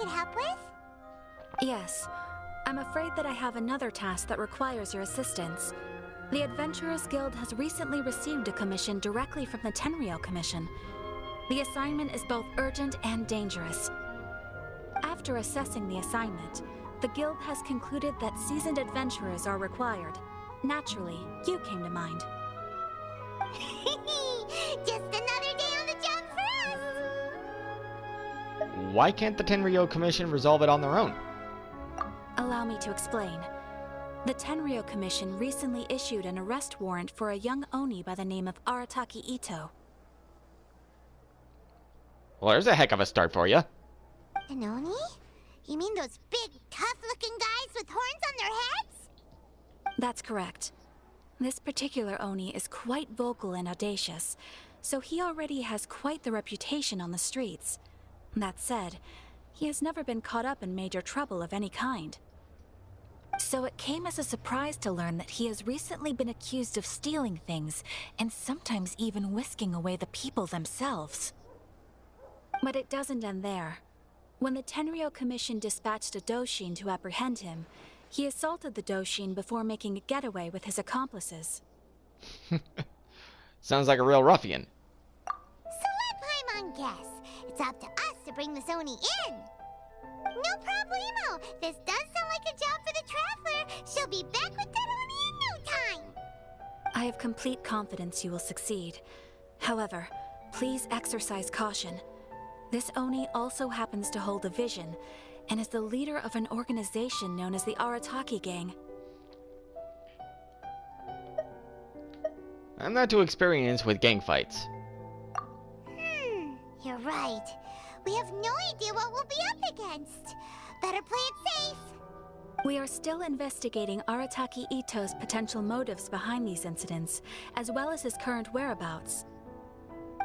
could help with? Yes. I'm afraid that I have another task that requires your assistance. The Adventurers Guild has recently received a commission directly from the Tenryou Commission. The assignment is both urgent and dangerous. After assessing the assignment, the Guild has concluded that seasoned adventurers are required. Naturally, you came to mind. Just another day on the job for us! Why can't the Tenryou Commission resolve it on their own? Allow me to explain. The Tenryou Commission recently issued an arrest warrant for a young Oni by the name of Arataki Ito. Well, there's a heck of a start for you. An Oni? You mean those big, tough-looking guys with horns on their heads? That's correct. This particular Oni is quite vocal and audacious, so he already has quite the reputation on the streets. That said, he has never been caught up in major trouble of any kind. So it came as a surprise to learn that he has recently been accused of stealing things, and sometimes even whisking away the people themselves. But it doesn't end there. When the Tenryou Commission dispatched a Doshin to apprehend him, he assaulted the Doshin before making a getaway with his accomplices. Sounds like a real ruffian. So let Paimon guess. It's up to us to bring this Oni in. No problemo. This does sound like a job for the Traveler. She'll be back with that Oni in no time. I have complete confidence you will succeed. However, please exercise caution. This Oni also happens to hold a vision, and is the leader of an organization known as the Arataki Gang. I'm not too experienced with gang fights. You're right. We have no idea what we'll be up against. Better play it safe. We are still investigating Arataki Ito's potential motives behind these incidents, as well as his current whereabouts.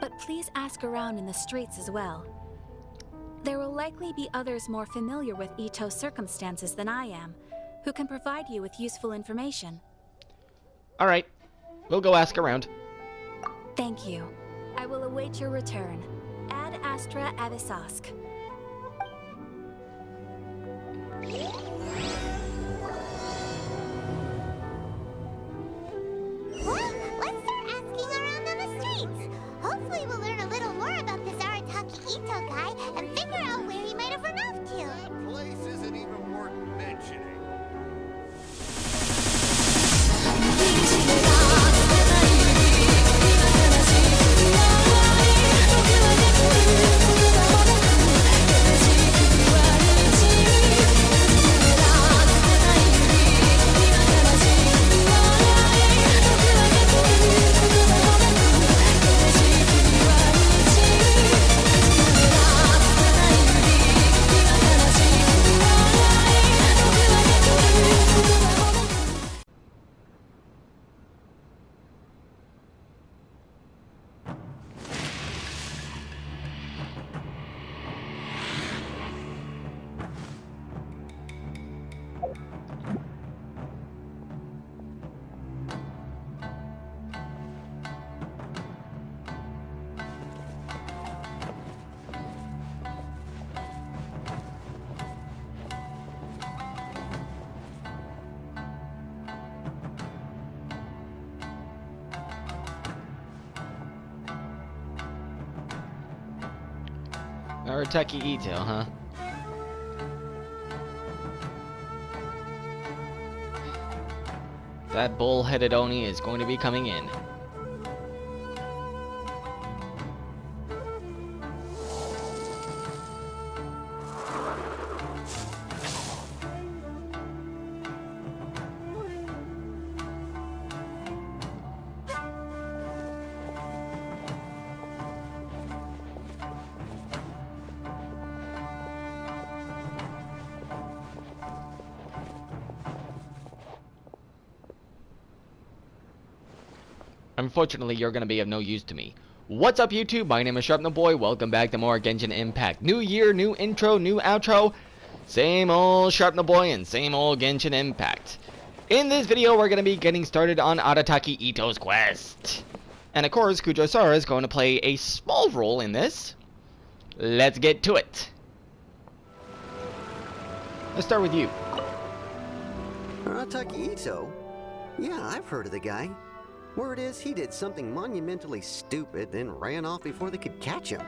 But please ask around in the streets as well. There will likely be others more familiar with Ito's circumstances than I am, who can provide you with useful information. Alright, we'll go ask around. Thank you. I will await your return. Ad Astra Avisask. Well, let's start asking around on the streets. Hopefully we'll learn a little more about this Arataki Ito guy and figure out where he might have run off to. That place isn't even worth mentioning. Arataki Ito, huh? That bull-headed Oni is going to be coming in. Unfortunately, you're gonna be of no use to me. What's up, YouTube? My name is SharpNoBoy. Welcome back to more Genshin Impact. New year, new intro, new outro. Same old SharpNoBoy and same old Genshin Impact. In this video, we're gonna be getting started on Arataki Ito's quest. And of course, Kujo-Sara is going to play a small role in this. Let's get to it. Let's start with you. Ito? Yeah, I've heard of the guy. Word is he did something monumentally stupid, then ran off before they could catch him.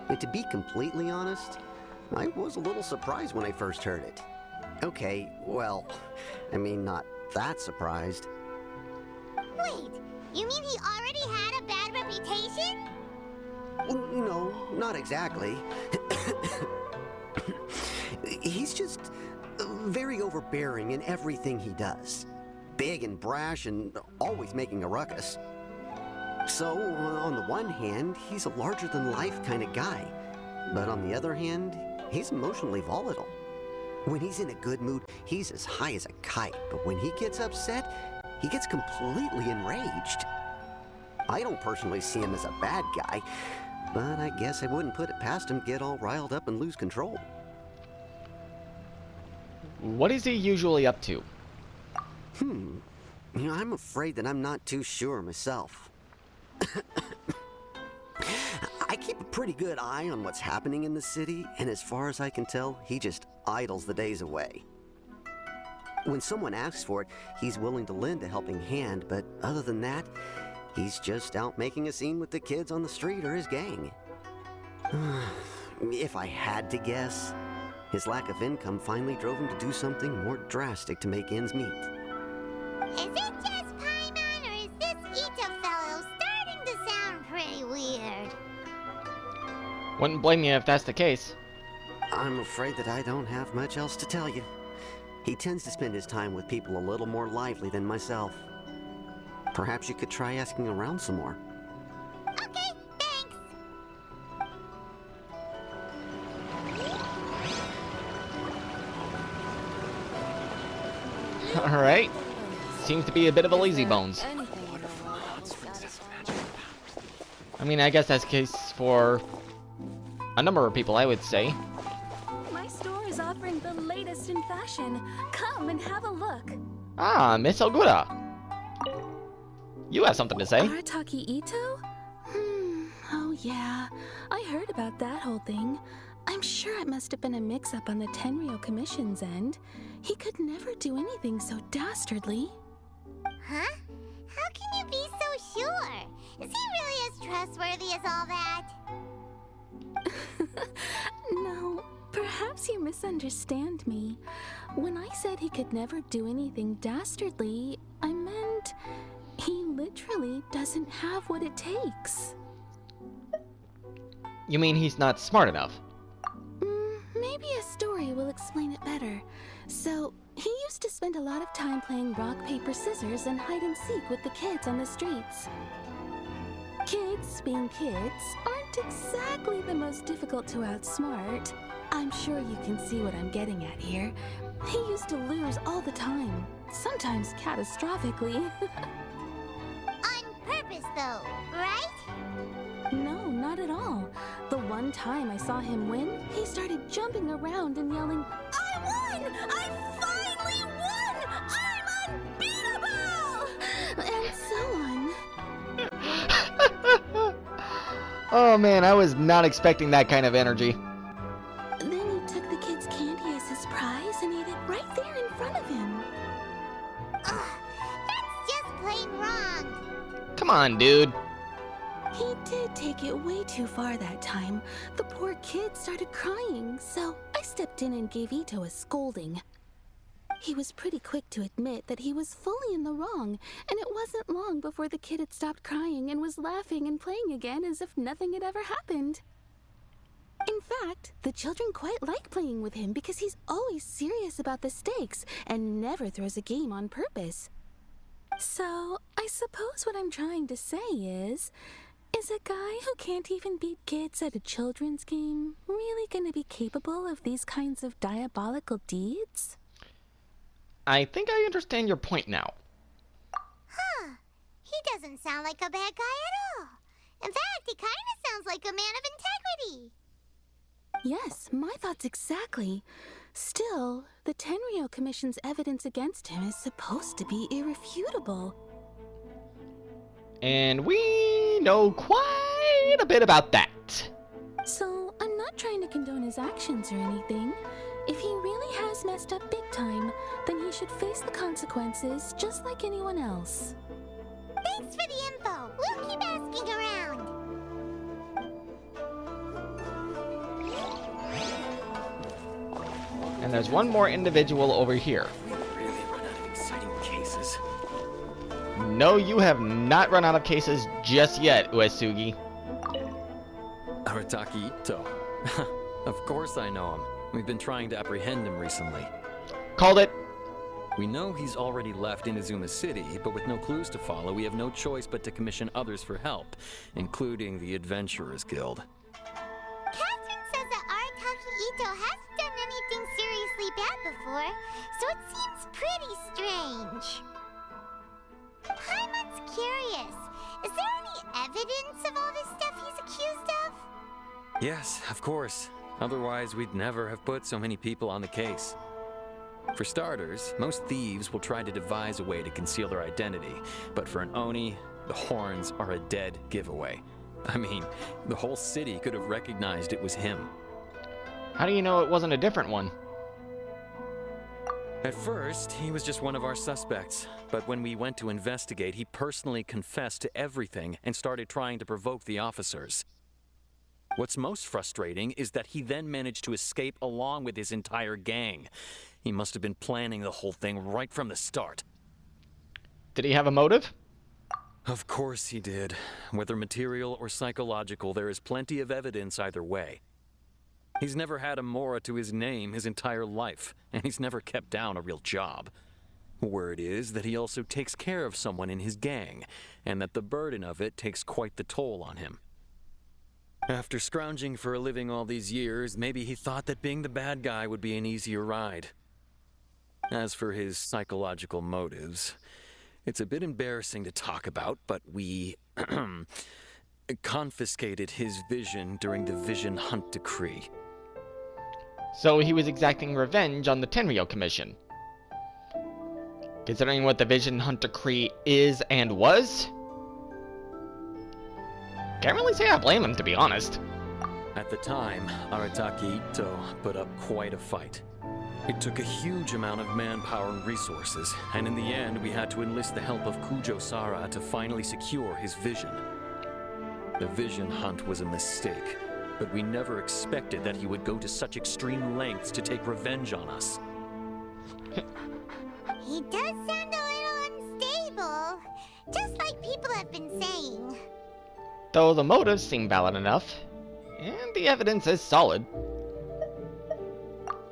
And to be completely honest, I was a little surprised when I first heard it. Okay, well, I mean, not that surprised. Wait, you mean he already had a bad reputation? No, not exactly. He's just very overbearing in everything he does. Big and brash and always making a ruckus. So, on the one hand, he's a larger-than-life kind of guy. But on the other hand, he's emotionally volatile. When he's in a good mood, he's as high as a kite. But when he gets upset, he gets completely enraged. I don't personally see him as a bad guy, but I guess I wouldn't put it past him to get all riled up and lose control. What is he usually up to? I'm afraid that I'm not too sure myself. I keep a pretty good eye on what's happening in the city, and as far as I can tell, he just idles the days away. When someone asks for it, he's willing to lend a helping hand, but other than that, he's just out making a scene with the kids on the street or his gang. If I had to guess, his lack of income finally drove him to do something more drastic to make ends meet. Is it just Paimon, or is this Ito fellow starting to sound pretty weird? Wouldn't blame you if that's the case. I'm afraid that I don't have much else to tell you. He tends to spend his time with people a little more lively than myself. Perhaps you could try asking around some more. Okay, thanks. Alright. Seems to be a bit of a lazy bones. I mean, I guess that's the case for a number of people, I would say. My store is offering the latest in fashion. Come and have a look. Ah, Miss Ogura. You have something to say. Arataki Ito? Oh yeah. I heard about that whole thing. I'm sure it must have been a mix-up on the Tenryo Commission's end. He could never do anything so dastardly. Huh? How can you be so sure? Is he really as trustworthy as all that? No, perhaps you misunderstand me. When I said he could never do anything dastardly, I meant he literally doesn't have what it takes. You mean he's not smart enough? Maybe a story will explain it better. So, he used to spend a lot of time playing rock, paper, scissors and hide and seek with the kids on the streets. Kids, being kids, aren't exactly the most difficult to outsmart. I'm sure you can see what I'm getting at here. He used to lose all the time, sometimes catastrophically. On purpose, though, right? No, not at all. The one time I saw him win, he started jumping around and yelling, "I won! I finally won! I'm unbeatable!" And so on. Oh man, I was not expecting that kind of energy. Then he took the kid's candy as his prize and ate it right there in front of him. Ugh, that's just plain wrong. Come on, dude. He did take it way too far that time. The poor kid started crying, so I stepped in and gave Ito a scolding. He was pretty quick to admit that he was fully in the wrong, and it wasn't long before the kid had stopped crying and was laughing and playing again as if nothing had ever happened. In fact, the children quite like playing with him because he's always serious about the stakes and never throws a game on purpose. So, I suppose what I'm trying to say is a guy who can't even beat kids at a children's game really gonna be capable of these kinds of diabolical deeds? I think I understand your point now. Huh. He doesn't sound like a bad guy at all. In fact, he kind of sounds like a man of integrity. Yes, my thoughts exactly. Still, the Tenryo Commission's evidence against him is supposed to be irrefutable. And we know quite a bit about that. So, I'm not trying to condone his actions or anything. If he really has messed up big time, then he should face the consequences just like anyone else. Thanks for the info. We'll keep asking around. And there's one more individual over here. We really run out of exciting cases. No, you have not run out of cases just yet, Uesugi. Arataki Ito. Of course I know him. We've been trying to apprehend him recently. Called it. We know he's already left Inazuma City, but with no clues to follow, we have no choice but to commission others for help, including the Adventurers Guild. Catherine says that Arataki Ito hasn't done anything seriously bad before, so it seems pretty strange. Paimon's curious. Is there any evidence of all this stuff he's accused of? Yes, of course. Otherwise, we'd never have put so many people on the case. For starters, most thieves will try to devise a way to conceal their identity, but for an Oni, the horns are a dead giveaway. I mean, the whole city could have recognized it was him. How do you know it wasn't a different one? At first, he was just one of our suspects, but when we went to investigate, he personally confessed to everything and started trying to provoke the officers. What's most frustrating is that he then managed to escape along with his entire gang. He must have been planning the whole thing right from the start. Did he have a motive? Of course he did. Whether material or psychological, there is plenty of evidence either way. He's never had a Mora to his name his entire life, and he's never kept down a real job. Word is that he also takes care of someone in his gang, and that the burden of it takes quite the toll on him. After scrounging for a living all these years, maybe he thought that being the bad guy would be an easier ride. As for his psychological motives, it's a bit embarrassing to talk about, but we confiscated his vision during the Vision Hunt Decree. So he was exacting revenge on the Tenryou Commission. Considering what the Vision Hunt Decree is and was, can't really say I blame him, to be honest. At the time, Arataki Ito put up quite a fight. It took a huge amount of manpower and resources, and in the end we had to enlist the help of Kujo Sara to finally secure his vision. The Vision Hunt was a mistake, but we never expected that he would go to such extreme lengths to take revenge on us. He does sound a little unstable, just like people have been saying. Though the motives seem valid enough, and the evidence is solid.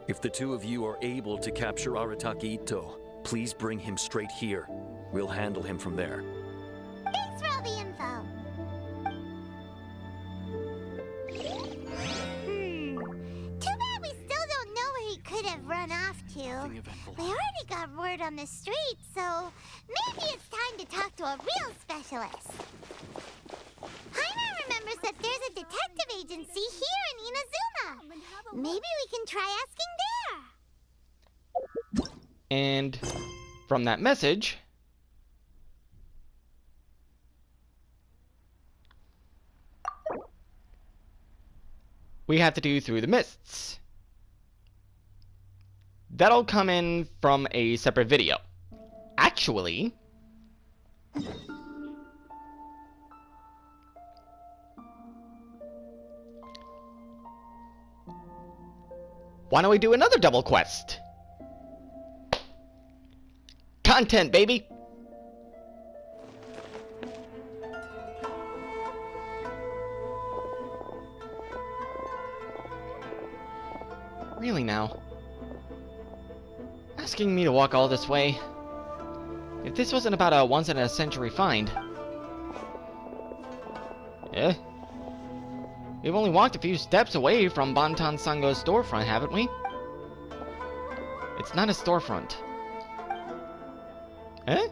If the two of you are able to capture Arataki Ito, please bring him straight here. We'll handle him from there. Thanks for all the info. Too bad we still don't know where he could have run off to. We already got word on the street, so maybe it's time to talk to a real specialist. Paimon remembers that there's a detective agency here in Inazuma. Maybe we can try asking there. And from that message, we have to do Through the Mists. That'll come in from a separate video. Actually, why don't we do another double quest? Content, baby! Really now? Asking me to walk all this way? If this wasn't about a once-in-a-century find... Eh? We've only walked a few steps away from Bantan Sango's storefront, haven't we? It's not a storefront. Eh?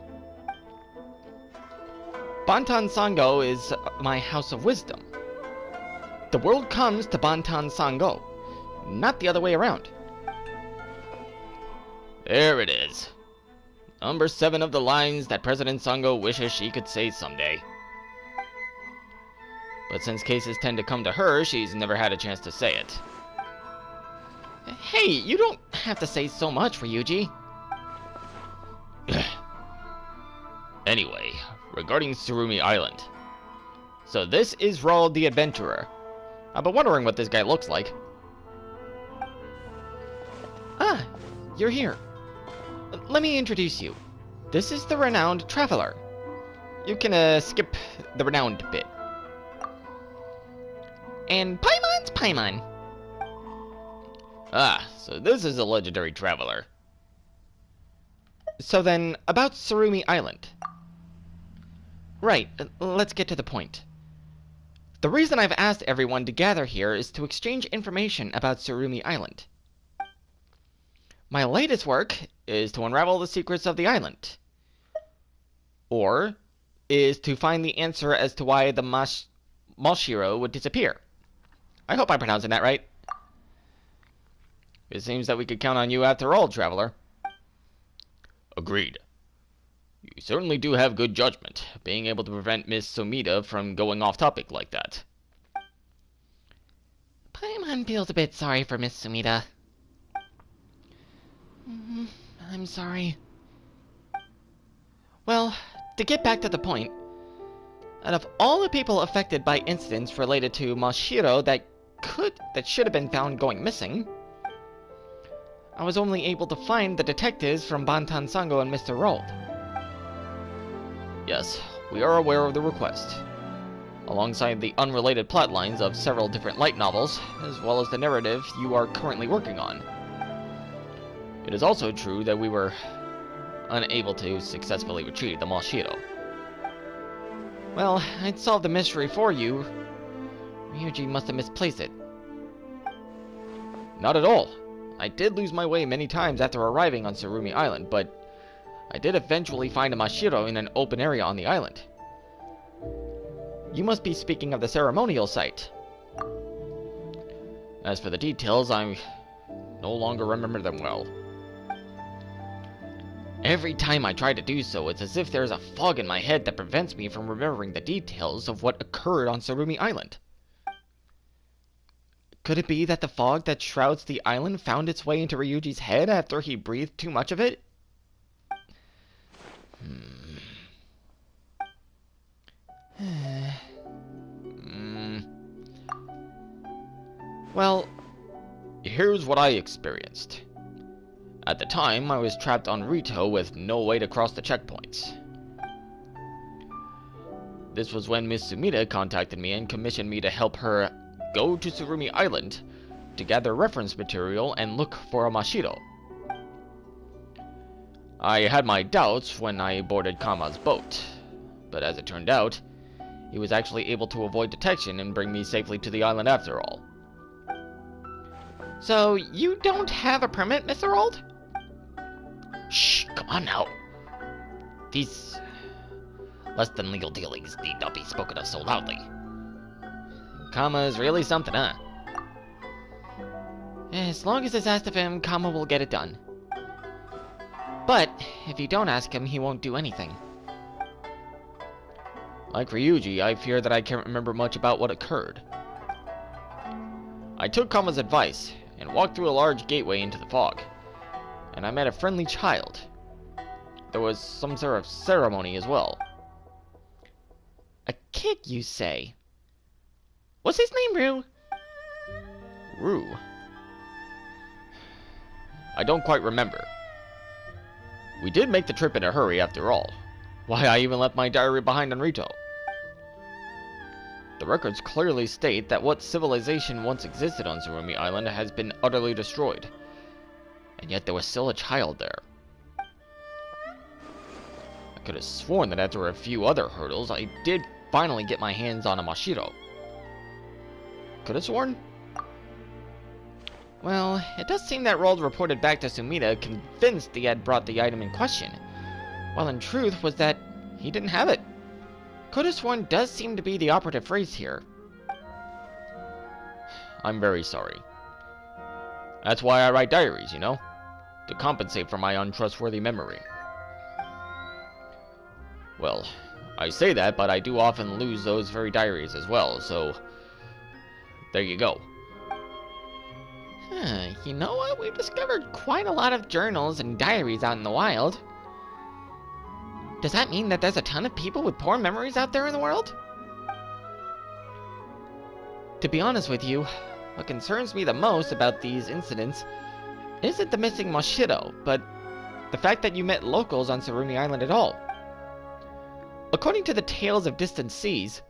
Bantan Sango is my house of wisdom. The world comes to Bantan Sango, not the other way around. There it is. Number 7 of the lines that President Sango wishes she could say someday. But since cases tend to come to her, she's never had a chance to say it. Hey, you don't have to say so much, Ryuji. Anyway, regarding Tsurumi Island. So this is Raul the Adventurer. I've been wondering what this guy looks like. Ah, you're here. Let me introduce you. This is the renowned traveler. You can skip the renowned bit. And Paimon's Paimon. Ah, so this is a legendary traveler. So then, about Tsurumi Island. Right, let's get to the point. The reason I've asked everyone to gather here is to exchange information about Tsurumi Island. My latest work is to unravel the secrets of the island. Or is to find the answer as to why the Mashiro would disappear. I hope I'm pronouncing that right. It seems that we could count on you after all, traveler. Agreed. You certainly do have good judgment, being able to prevent Miss Sumida from going off topic like that. Paimon feels a bit sorry for Miss Sumida. I'm sorry. Well, to get back to the point, out of all the people affected by incidents related to Mashiro that should have been found going missing, I was only able to find the detectives from Bantan Sango and Mr. Rold. Yes, we are aware of the request, alongside the unrelated plotlines of several different light novels, as well as the narrative you are currently working on. It is also true that we were unable to successfully retrieve the Mashiro. Well, I'd solve the mystery for you. Ryuji must have misplaced it. Not at all. I did lose my way many times after arriving on Tsurumi Island, but I did eventually find a Mashiro in an open area on the island. You must be speaking of the ceremonial site. As for the details, I no longer remember them well. Every time I try to do so, it's as if there's a fog in my head that prevents me from remembering the details of what occurred on Tsurumi Island. Could it be that the fog that shrouds the island found its way into Ryuji's head after he breathed too much of it? Well, here's what I experienced. At the time, I was trapped on Rito with no way to cross the checkpoints. This was when Miss Sumida contacted me and commissioned me to help her go to Tsurumi Island to gather reference material and look for a Mashiro. I had my doubts when I boarded Kama's boat, but as it turned out, he was actually able to avoid detection and bring me safely to the island after all. So, you don't have a permit, Mr. Old? Shh, come on now. These less than legal dealings need not be spoken of so loudly. Kama is really something, huh? As long as it's asked of him, Kama will get it done. But, if you don't ask him, he won't do anything. Like Ryuji, I fear that I can't remember much about what occurred. I took Kama's advice, and walked through a large gateway into the fog, and I met a friendly child. There was some sort of ceremony as well. A kid, you say? What's his name, Rue? Rue? I don't quite remember. We did make the trip in a hurry after all. Why, I even left my diary behind on Rito. The records clearly state that what civilization once existed on Tsurumi Island has been utterly destroyed. And yet there was still a child there. I could have sworn that after a few other hurdles, I did finally get my hands on a Mashiro. Could have sworn? Well, it does seem that Rold reported back to Sumida convinced he had brought the item in question, while in truth was that he didn't have it. Could have sworn does seem to be the operative phrase here. I'm very sorry. That's why I write diaries, you know? To compensate for my untrustworthy memory. Well, I say that, but I do often lose those very diaries as well, so there you go. You know what? We've discovered quite a lot of journals and diaries out in the wild. Does that mean that there's a ton of people with poor memories out there in the world? To be honest with you, what concerns me the most about these incidents isn't the missing Mashiro, but the fact that you met locals on Tsurumi Island at all. According to the tales of distant seas,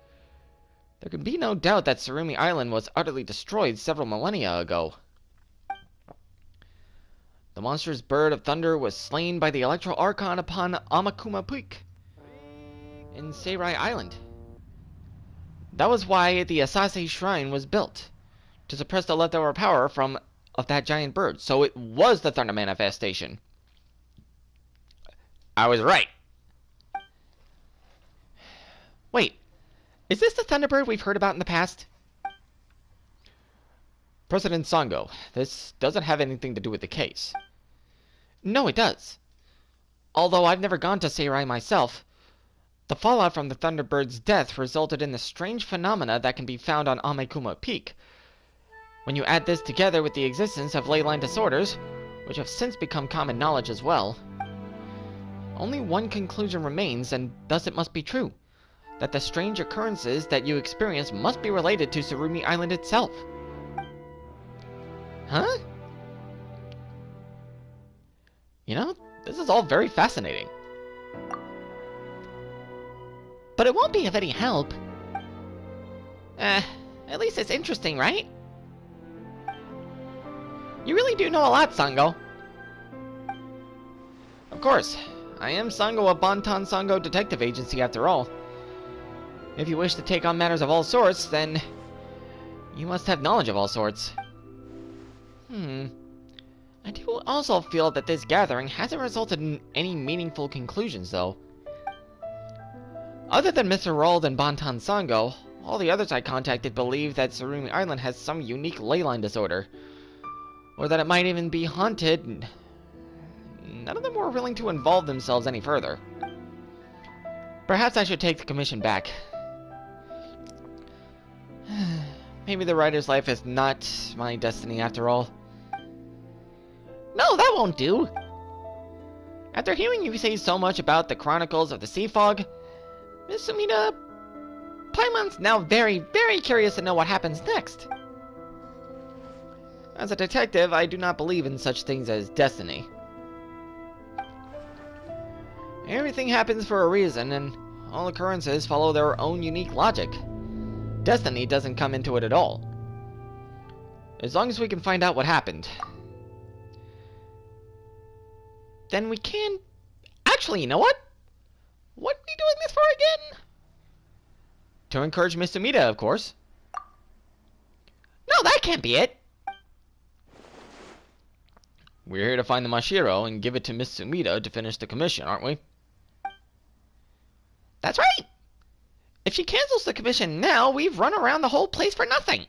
there can be no doubt that Tsurumi Island was utterly destroyed several millennia ago. The monstrous bird of thunder was slain by the Electro Archon upon Amakuma Peak in Seirai Island. That was why the Asase Shrine was built, to suppress the leftover power of that giant bird. So it was the Thunder Manifestation. I was right. Wait, is this the Thunderbird we've heard about in the past? President Sango, this doesn't have anything to do with the case. No, it does. Although I've never gone to Seirai myself, the fallout from the Thunderbird's death resulted in the strange phenomena that can be found on Amekuma Peak. When you add this together with the existence of ley line disorders, which have since become common knowledge as well, only one conclusion remains, and thus it must be true, that the strange occurrences that you experience must be related to Tsurumi Island itself. Huh? You know, this is all very fascinating. But it won't be of any help. At least it's interesting, right? You really do know a lot, Sango. Of course. I am Sango of Bantan Sango Detective Agency after all. If you wish to take on matters of all sorts, then you must have knowledge of all sorts. I do also feel that this gathering hasn't resulted in any meaningful conclusions, though. Other than Mr. Rold and Bantan Sango, all the others I contacted believe that Tsurumi Island has some unique ley line disorder, or that it might even be haunted. None of them were willing to involve themselves any further. Perhaps I should take the commission back. Maybe the writer's life is not my destiny after all. No, that won't do! After hearing you say so much about the Chronicles of the Sea Fog, Miss Sumida, Paimon's now very, very curious to know what happens next. As a detective, I do not believe in such things as destiny. Everything happens for a reason, and all occurrences follow their own unique logic. Destiny doesn't come into it at all. As long as we can find out what happened, then we can... Actually, you know what? What are we doing this for again? To encourage Miss Sumida, of course. No, that can't be it. We're here to find the Mashiro and give it to Miss Sumida to finish the commission, aren't we? That's right! If she cancels the commission now, we've run around the whole place for nothing.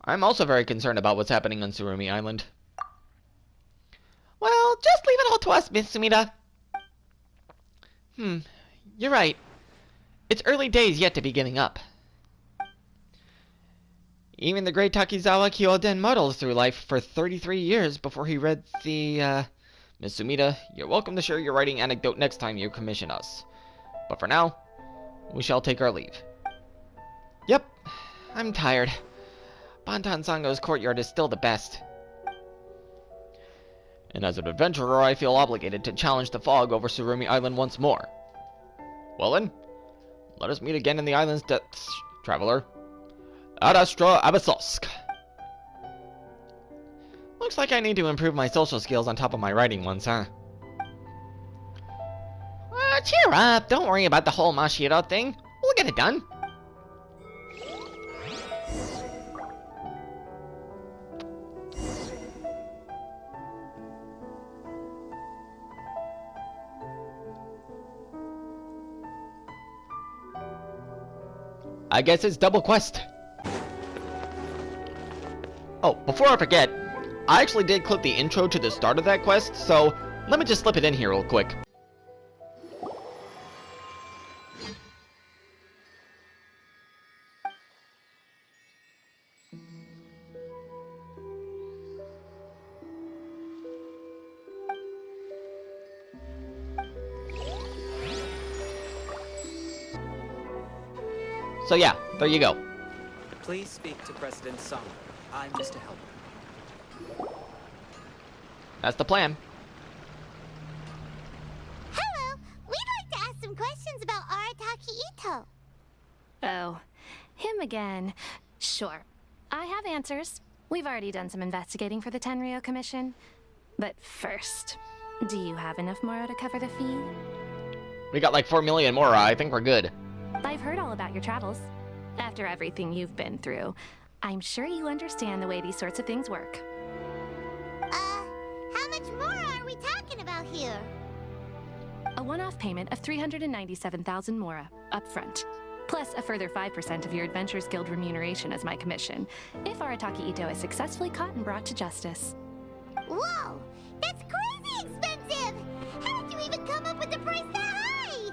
I'm also very concerned about what's happening on Tsurumi Island. Well, just leave it all to us, Miss Sumida. You're right. It's early days yet to be giving up. Even the great Takizawa Kyoden muddled through life for 33 years before he read the, Miss Sumida, you're welcome to share your writing anecdote next time you commission us. But for now, we shall take our leave. Yep, I'm tired. Bantan Sango's courtyard is still the best. And as an adventurer, I feel obligated to challenge the fog over Tsurumi Island once more. Well then, let us meet again in the island's depths, traveler. Ad Astra Abyssosk. Looks like I need to improve my social skills on top of my writing ones, huh? Cheer up, don't worry about the whole Mashiro thing. We'll get it done. I guess it's double quest. Oh, before I forget, I actually did clip the intro to the start of that quest, so let me just slip it in here real quick. So yeah, there you go. Please speak to President Song. I'm just a helper. That's the plan. Hello, we'd like to ask some questions about Arataki Ito. Oh, him again. Sure. I have answers. We've already done some investigating for the Tenryo Commission. But first, do you have enough Moro to cover the fee? We got like 4 million more. I think we're good. I've heard all about your travels. After everything you've been through, I'm sure you understand the way these sorts of things work. How much more are we talking about here? A one-off payment of 397,000 Mora, up front. Plus a further 5% of your Adventures Guild remuneration as my commission, if Arataki Ito is successfully caught and brought to justice. Whoa! That's crazy expensive! How did you even come up with the price that high?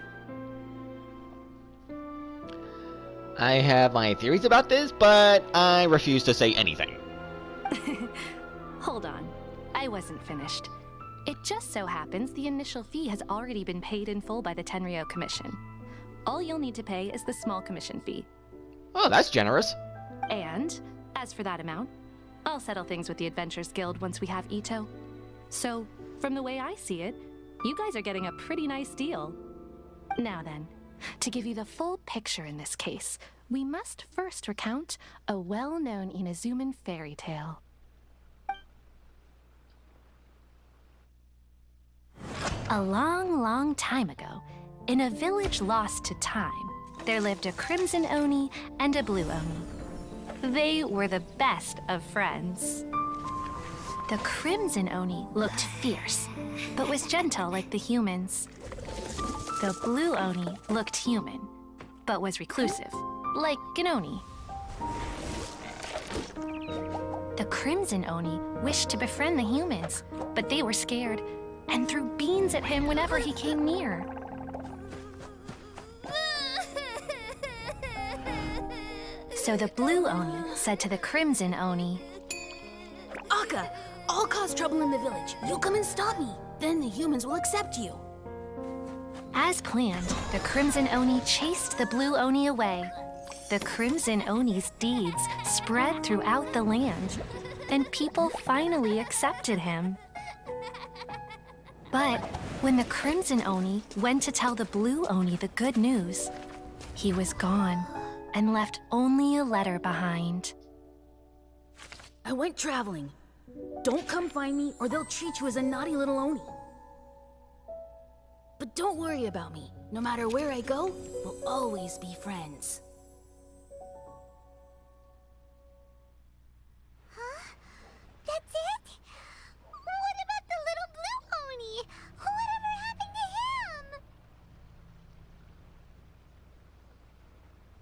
I have my theories about this, but I refuse to say anything. Hold on. I wasn't finished. It just so happens the initial fee has already been paid in full by the Tenryo Commission. All you'll need to pay is the small commission fee. Oh, that's generous. And, as for that amount, I'll settle things with the Adventures Guild once we have Ito. So, from the way I see it, you guys are getting a pretty nice deal. Now then, to give you the full picture in this case, we must first recount a well-known Inazuman fairy tale. A long, long time ago, in a village lost to time, there lived a Crimson Oni and a Blue Oni. They were the best of friends. The Crimson Oni looked fierce, but was gentle like the humans. The Blue Oni looked human, but was reclusive, like an Oni. The Crimson Oni wished to befriend the humans, but they were scared and threw beans at him whenever he came near. So the Blue Oni said to the Crimson Oni, Akka, I'll cause trouble in the village. You come and stop me. Then the humans will accept you. As planned, the Crimson Oni chased the Blue Oni away. The Crimson Oni's deeds spread throughout the land, and people finally accepted him. But when the Crimson Oni went to tell the Blue Oni the good news, he was gone and left only a letter behind. I went traveling. Don't come find me or they'll treat you as a naughty little Oni. But don't worry about me. No matter where I go, we'll always be friends. Huh? That's it? What about the little Blue Oni? Whatever happened to him?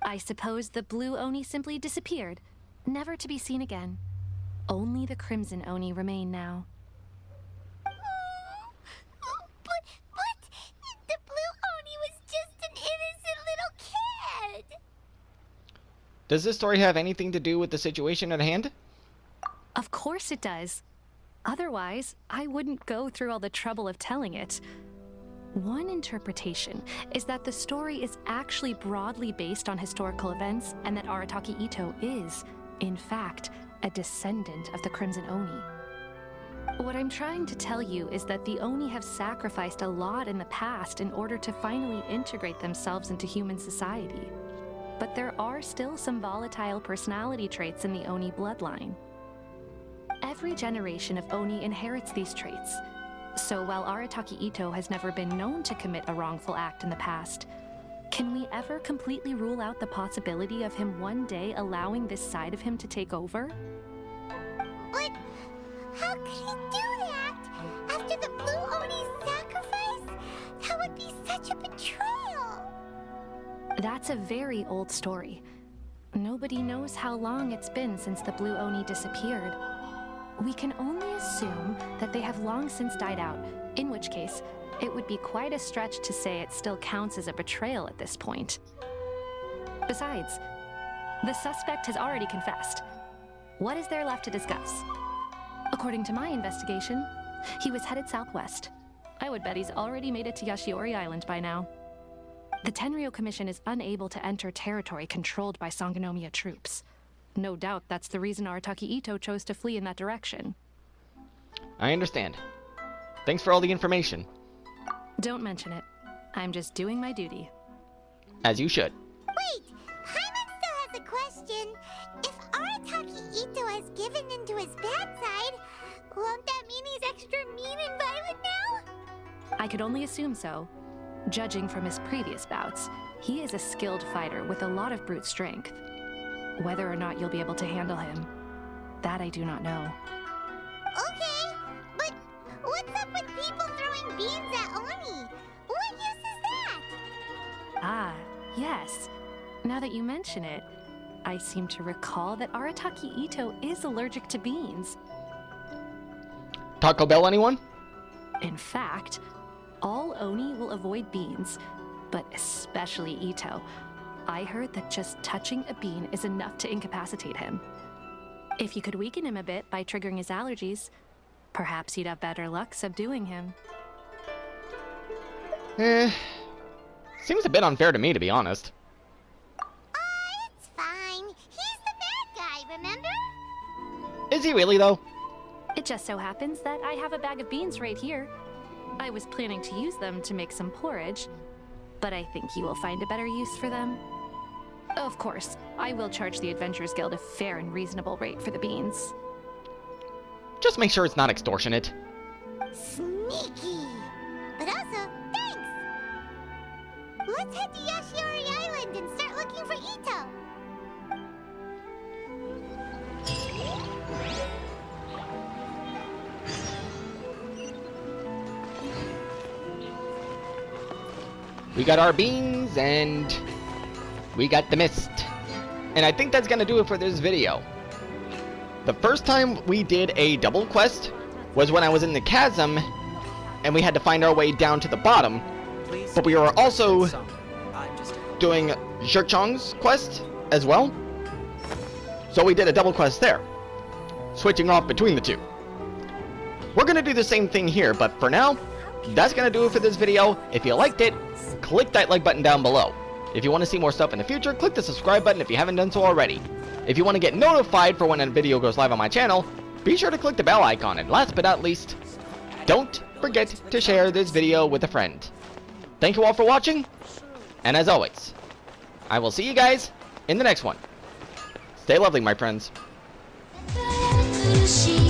I suppose the Blue Oni simply disappeared, never to be seen again. Only the Crimson Oni remain now. But the Blue Oni was just an innocent little kid. Does this story have anything to do with the situation at hand? Of course it does. Otherwise, I wouldn't go through all the trouble of telling it. One interpretation is that the story is actually broadly based on historical events and that Arataki Ito is, in fact, a descendant of the Crimson Oni. What I'm trying to tell you is that the Oni have sacrificed a lot in the past in order to finally integrate themselves into human society. But there are still some volatile personality traits in the Oni bloodline. Every generation of Oni inherits these traits. So while Arataki Ito has never been known to commit a wrongful act in the past, can we ever completely rule out the possibility of him one day allowing this side of him to take over? But how could he do that? After the Blue Oni's sacrifice? That would be such a betrayal. That's a very old story. Nobody knows how long it's been since the Blue Oni disappeared. We can only assume that they have long since died out, in which case, it would be quite a stretch to say it still counts as a betrayal at this point. Besides, the suspect has already confessed. What is there left to discuss? According to my investigation, he was headed southwest. I would bet he's already made it to Yashiori Island by now. The Tenryo Commission is unable to enter territory controlled by Sangonomiya troops. No doubt that's the reason Arataki Ito chose to flee in that direction. I understand. Thanks for all the information. Don't mention it. I'm just doing my duty. As you should. Wait, Paimon still has a question. If Arataki Ito has given into his bad side, won't that mean he's extra mean and violent now? I could only assume so. Judging from his previous bouts, he is a skilled fighter with a lot of brute strength. Whether or not you'll be able to handle him, that I do not know. Okay, but what's up with people throwing beans at Oni? What use is that? Ah, yes. Now that you mention it, I seem to recall that Arataki Ito is allergic to beans. Taco Bell, anyone? In fact, all Oni will avoid beans, but especially Ito. I heard that just touching a bean is enough to incapacitate him. If you could weaken him a bit by triggering his allergies, perhaps you'd have better luck subduing him. Seems a bit unfair to me, to be honest. It's fine. He's the bad guy, remember? Is he really, though? It just so happens that I have a bag of beans right here. I was planning to use them to make some porridge, but I think you will find a better use for them. Of course, I will charge the Adventurers Guild a fair and reasonable rate for the beans. Just make sure it's not extortionate. Sneaky. But also, thanks. Let's head to Yashiori Island and start looking for Ito. We got our beans, and we got the mist. And I think that's gonna do it for this video. The first time we did a double quest was when I was in the chasm, and we had to find our way down to the bottom. Please But we were speak to also President Song. I'm just doing Zhirchong's quest as well. So we did a double quest there, switching off between the two. We're gonna do the same thing here, but for now, that's gonna do it for this video. If you liked it, click that like button down below. If you want to see more stuff in the future, click the subscribe button if you haven't done so already. If you want to get notified for when a video goes live on my channel, be sure to click the bell icon. And last but not least, don't forget to share this video with a friend. Thank you all for watching, and as always, I will see you guys in the next one. Stay lovely, my friends. 苦しい